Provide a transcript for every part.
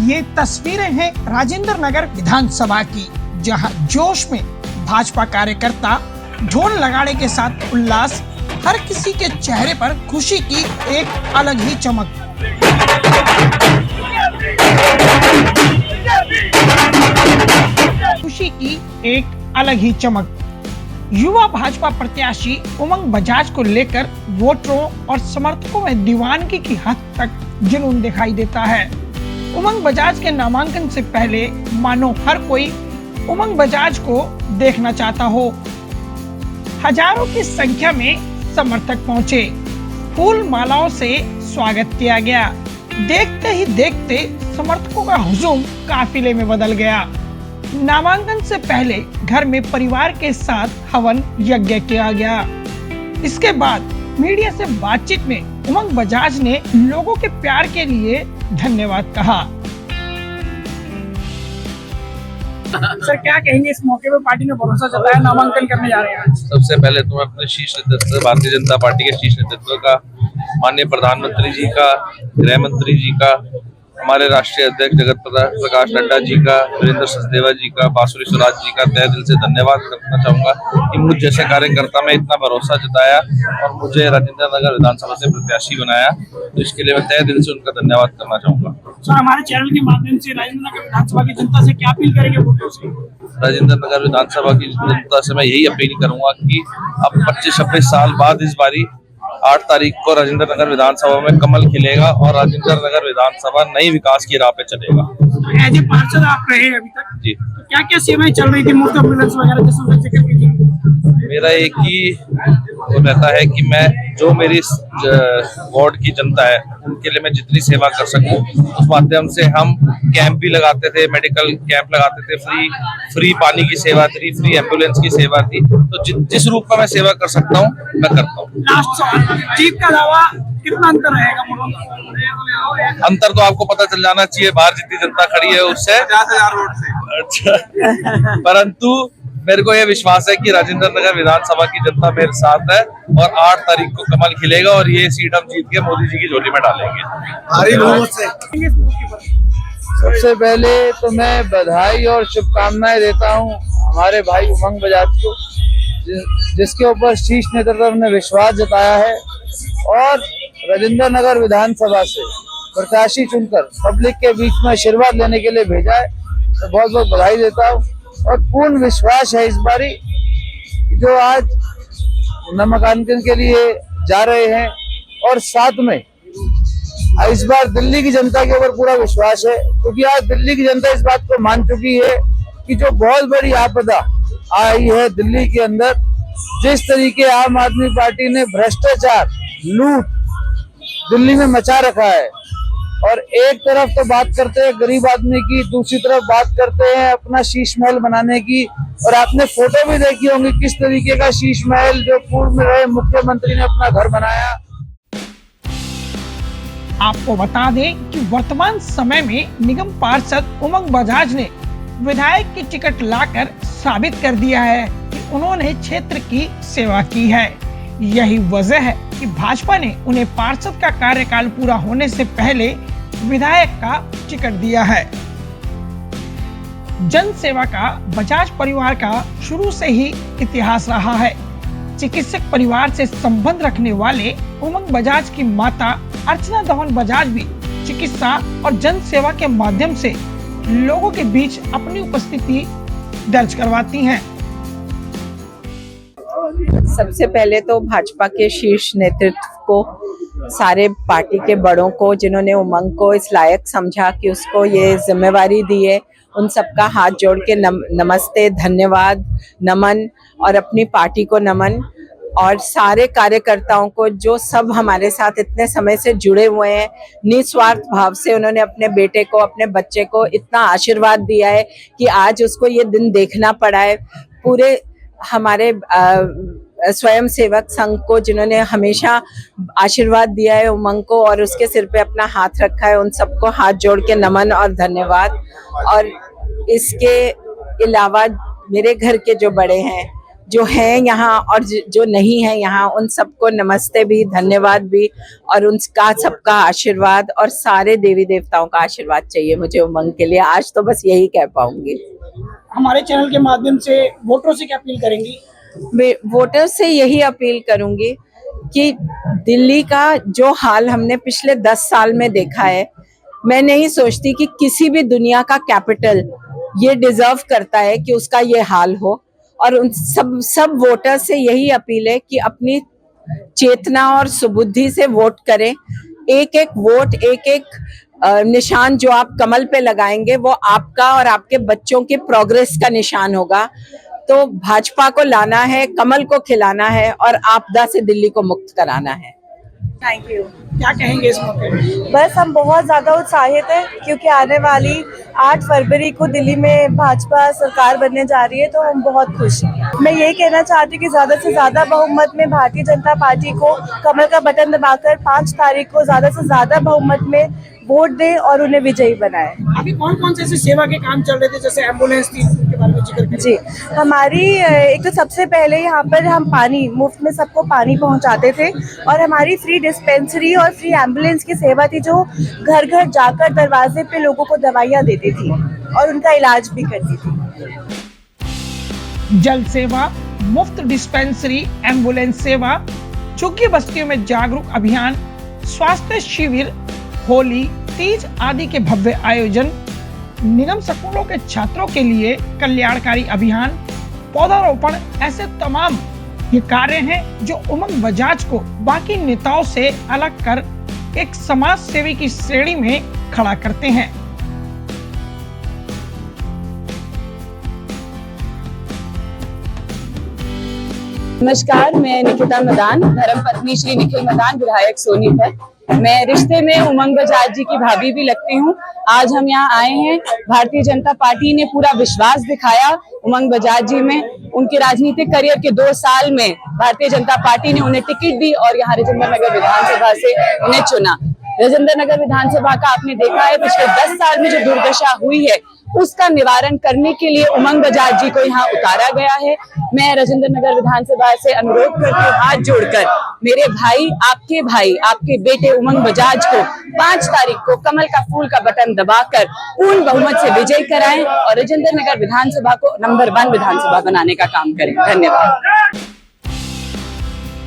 ये तस्वीरें हैं राजेंद्र नगर विधानसभा की, जहां जोश में भाजपा कार्यकर्ता ढोल लगाड़े के साथ उल्लास, हर किसी के चेहरे पर खुशी की एक अलग ही चमक। खुशी की एक अलग ही चमक। युवा भाजपा प्रत्याशी उमंग बजाज को लेकर वोटरों और समर्थकों में दीवानगी की हद तक जुनून दिखाई देता है। उमंग बजाज के नामांकन से पहले मानो हर कोई उमंग बजाज को देखना चाहता हो। हजारों की संख्या में समर्थक पहुंचे, फूल मालाओं से स्वागत किया गया। देखते ही देखते समर्थकों का हुजूम काफिले में बदल गया। नामांकन से पहले घर में परिवार के साथ हवन यज्ञ किया गया। इसके बाद मीडिया से बातचीत में उमंग बजाज ने लोगों के प्यार के लिए धन्यवाद कहा। सर, क्या कहेंगे इस मौके पर? पार्टी ने भरोसा जताया, नामांकन करने जा रहे हैं। सबसे पहले तो मैं अपने शीर्ष नेतृत्व, भारतीय जनता पार्टी के शीर्ष नेतृत्व का, माननीय प्रधानमंत्री जी का, गृह मंत्री जी का, हमारे राष्ट्रीय अध्यक्ष जगत प्रकाश नड्डा जी का, वीरेंद्र सचदेवा जी का, बांसुरी स्वराज जी का तहे दिल से धन्यवाद करना चाहूंगा कि मुझ जैसे कार्यकर्ता में इतना भरोसा जताया और मुझे राजेंद्र नगर विधानसभा से प्रत्याशी बनाया, तो इसके लिए मैं तहे दिल से उनका धन्यवाद करना चाहूंगा। सर, हमारे चैनल के माध्यम से राजेंद्र नगर विधानसभा की जनता से क्या अपील करेंगे वोटरों से? राजेंद्र नगर विधानसभा की जनता से मैं यही अपील करूंगा कि अब 25-26 साल बाद इस बारी 8 तारीख को राजेंद्र नगर विधानसभा में कमल खिलेगा और राजेंद्र नगर विधानसभा नई विकास की राह पे चलेगा। एज ए पार्षद आप रहे अभी तक जी, तो क्या क्या सेवाएं चल रही थी? मुफ्त एम्बुलेंस वगैरह जैसे जिक्र कीजिए। मेरा एक ही वो रहता है कि मैं जो मेरी वार्ड की जनता है उनके लिए मैं जितनी सेवा कर सकूं, उस माध्यम से हम कैंप भी लगाते थे, मेडिकल कैंप लगाते थे, फ्री पानी की सेवा थी, फ्री एम्बुलेंस की सेवा थी। तो जिस रूप में मैं सेवा कर सकता हूं मैं करता हूं। लास्ट सवाल, जीत का दावा कितना अंतर रहेगा? अंतर तो आपको पता चल जाना चाहिए, बाहर जितनी जनता खड़ी है उससे 50,000 वोट से। अच्छा परंतु मेरे को यह विश्वास है कि राजेंद्र नगर विधानसभा की जनता मेरे साथ है और 8 तारीख को कमल खिलेगा और ये सीट हम जीत के मोदी जी की झोली में डालेंगे भारी बहुमत से। सबसे पहले तो मैं बधाई और शुभकामनाएं देता हूं हमारे भाई उमंग बजाज को, जिसके ऊपर शीर्ष नेतृत्व ने विश्वास जताया है और राजेंद्र नगर विधानसभा से प्रत्याशी चुनकर पब्लिक के बीच में आशीर्वाद लेने के लिए भेजा है। तो बहुत बहुत बधाई देता हूँ और पूर्ण विश्वास है इस बारी जो आज नामांकन के लिए जा रहे हैं और साथ में इस बार दिल्ली की जनता के ऊपर पूरा विश्वास है, क्योंकि आज दिल्ली की जनता इस बात को मान चुकी है कि जो बहुत बड़ी आपदा आई है दिल्ली के अंदर, जिस तरीके आम आदमी पार्टी ने भ्रष्टाचार, लूट दिल्ली में मचा रखा है और एक तरफ तो बात करते हैं गरीब आदमी की, दूसरी तरफ बात करते हैं अपना शीश महल बनाने की। और आपने फोटो भी देखी होंगी किस तरीके का शीश महल जो पूर्व में रहे मुख्यमंत्री ने अपना घर बनाया। आपको बता दें कि वर्तमान समय में निगम पार्षद उमंग बजाज ने विधायक की टिकट लाकर साबित कर दिया है कि उन्होंने क्षेत्र की सेवा की है। यही वजह है कि भाजपा ने उन्हें पार्षद का कार्यकाल पूरा होने से पहले विधायक का टिकट दिया है। जन सेवा का बजाज परिवार का शुरू से ही इतिहास रहा है। चिकित्सक परिवार से संबंध रखने वाले उमंग बजाज की माता अर्चना दहन बजाज भी चिकित्सा और जन सेवा के माध्यम से लोगों के बीच अपनी उपस्थिति दर्ज करवाती हैं। सबसे पहले तो भाजपा के शीर्ष नेतृत्व को, सारे पार्टी के बड़ों को जिन्होंने उमंग को इस लायक समझा कि उसको ये जिम्मेवारी दी है, उन सबका हाथ जोड़ के नमस्ते, धन्यवाद, नमन और अपनी पार्टी को नमन। और सारे कार्यकर्ताओं को जो सब हमारे साथ इतने समय से जुड़े हुए हैं, निस्वार्थ भाव से उन्होंने अपने बेटे को, अपने बच्चे को इतना आशीर्वाद दिया है कि आज उसको ये दिन देखना पड़ा है। पूरे हमारे स्वयं सेवक संघ को जिन्होंने हमेशा आशीर्वाद दिया है उमंग को और उसके सिर पे अपना हाथ रखा है, उन सबको हाथ जोड़ के नमन और धन्यवाद। और इसके अलावा मेरे घर के जो बड़े हैं जो हैं यहाँ और जो नहीं है यहाँ, उन सबको नमस्ते भी, धन्यवाद भी, और उनका सबका आशीर्वाद और सारे देवी देवताओं का आशीर्वाद चाहिए मुझे उमंग के लिए। आज तो बस यही कह पाऊंगी। हमारे चैनल के माध्यम से वोटरों से क्या अपील करेंगी? मैं वोटर से यही अपील करूंगी कि दिल्ली का जो हाल हमने पिछले 10 साल में देखा है, मैं नहीं सोचती कि किसी भी दुनिया का कैपिटल ये डिजर्व करता है कि उसका ये हाल हो। और उन सब वोटर से यही अपील है कि अपनी चेतना और सुबुद्धि से वोट करें। एक एक वोट, एक एक निशान जो आप कमल पे लगाएंगे वो आपका और आपके बच्चों के प्रोग्रेस का निशान होगा। तो भाजपा को लाना है, कमल को खिलाना है और आपदा से दिल्ली को मुक्त कराना है। Thank you. क्या कहेंगे इस मौके पर? बस हम बहुत ज़्यादा उत्साहित हैं क्योंकि आने वाली 8 फरवरी को दिल्ली में भाजपा सरकार बनने जा रही है, तो हम बहुत खुश हैं। मैं यही कहना चाहती हूँ कि ज़्यादा से ज़्यादा बहुमत में भारतीय जनता पार्टी को कमल का बटन दबाकर 5 तारीख को ज़्यादा से ज़्यादा बहुमत में वोट दें और उन्हें विजयी बनाएं। अभी कौन कौन से ऐसे सेवा के काम चल रहे थे, जैसे एम्बुलेंस थी, उसके बारे में जिक्र करें? जी, हमारी एक तो सबसे पहले यहाँ पर हम पानी मुफ्त में सबको पानी पहुँचाते थे, और हमारी फ्री डिस्पेंसरी और फ्री एम्बुलेंस की सेवा थी जो घर घर जाकर दरवाजे पे लोगों को दवाइयाँ देती थी और उनका इलाज भी करती थी। जल सेवा, मुफ्त डिस्पेंसरी, एम्बुलेंस सेवा, झुग्गी बस्तियों में जागरूक अभियान, स्वास्थ्य शिविर, होली, तीज आदि के भव्य आयोजन, निगम स्कूलों के छात्रों के लिए कल्याणकारी अभियान, पौधारोपण, ऐसे तमाम ये कार्य हैं जो उमंग बजाज को बाकी नेताओं से अलग कर एक समाज सेवी की श्रेणी में खड़ा करते हैं। नमस्कार, मैं निकिता मदान, धर्मपत्नी श्री निखिल मदान, विधायक सोनीपत। मैं रिश्ते में उमंग बजाज जी की भाभी भी लगती हूँ। आज हम यहाँ आए हैं, भारतीय जनता पार्टी ने पूरा विश्वास दिखाया उमंग बजाज जी में। उनके राजनीतिक करियर के 2 साल में भारतीय जनता पार्टी ने उन्हें टिकट दी और यहाँ राजेंद्र नगर विधानसभा से उन्हें चुना। राजेंद्र नगर विधानसभा का आपने देखा है, पिछले 10 साल में जो दुर्दशा हुई है उसका निवारण करने के लिए उमंग बजाज जी को यहाँ उतारा गया है। मैं राजेंद्र नगर विधानसभा से अनुरोध करती हूँ हाथ जोड़कर, मेरे भाई, आपके बेटे उमंग बजाज को 5 तारीख को कमल का फूल का बटन दबाकर पूर्ण बहुमत से विजयी कराएं और राजेंद्र नगर विधानसभा को नंबर 1 विधानसभा बनाने का काम करें। धन्यवाद।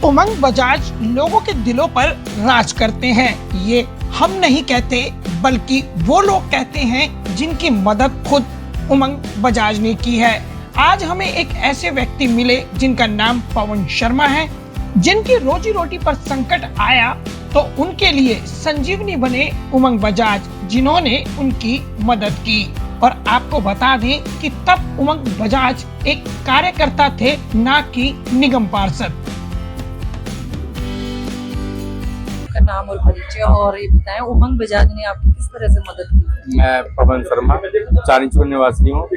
उमंग बजाज लोगों के दिलों पर राज करते हैं, ये हम नहीं कहते बल्कि वो लोग कहते हैं जिनकी मदद खुद उमंग बजाज ने की है। आज हमें एक ऐसे व्यक्ति मिले जिनका नाम पवन शर्मा है, जिनकी रोजी रोटी पर संकट आया तो उनके लिए संजीवनी बने उमंग बजाज, जिन्होंने उनकी मदद की। और आपको बता दें कि तब उमंग बजाज एक कार्यकर्ता थे, ना कि निगम पार्षद। नाम और परिचय और ये बताएं, उमंग बजाज ने आपकी किस तरह से मदद की? मैं पवन शर्मा, चांदनी चौक निवासी हूँ।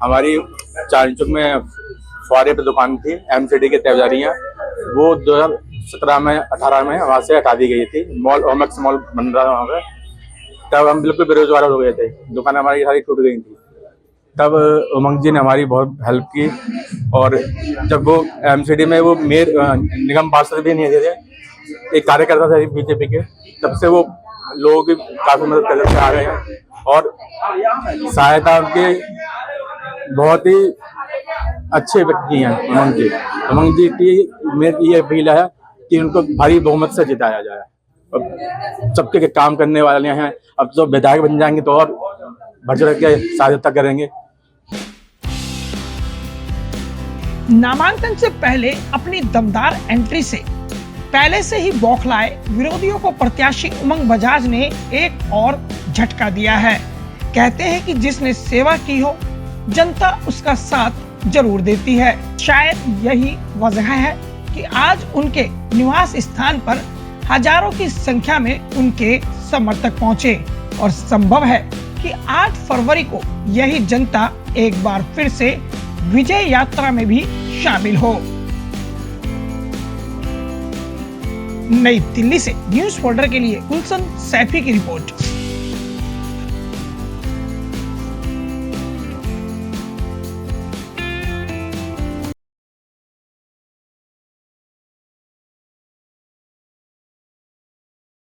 हमारी चांदनी चौक में फुआरे पे दुकान थी MCD के तैयारियाँ, वो 2017 में 18 में वहाँ से हटा दी गई थी। मॉल ओमेक्स मॉल बन रहा वहाँ पे, तब हम बिल्कुल बेरोजगार हो गए थे, दुकान हमारी सारी टूट गई थी। तब उमंग जी ने हमारी बहुत हेल्प की, और जब वो MCD में वो निगम पार्षद भी नहीं थे, एक कार्यकर्ता था BJP के, तब से वो लोगों की काफी मदद करते आ रहे हैं और सहायता उनके बहुत ही अच्छे व्यक्ति हैं। उमंग जी की मेरी ये अपील है कि उनको भारी बहुमत से जिताया जाए। अब सबके काम करने वाले हैं, अब तो विधायक बन जाएंगे तो और बढ़ चढ़ के सहायता करेंगे। नामांकन से पहले अपनी दमदार एंट्री से पहले से ही बौखलाए विरोधियों को प्रत्याशी उमंग बजाज ने एक और झटका दिया है। कहते हैं कि जिसने सेवा की हो जनता उसका साथ जरूर देती है। शायद यही वजह है कि आज उनके निवास स्थान पर हजारों की संख्या में उनके समर्थक पहुंचे, और संभव है कि 8 फरवरी को यही जनता एक बार फिर से विजय यात्रा में भी शामिल हो। नई दिल्ली से न्यूज फोल्डर के लिए गुलशन सैफी की रिपोर्ट।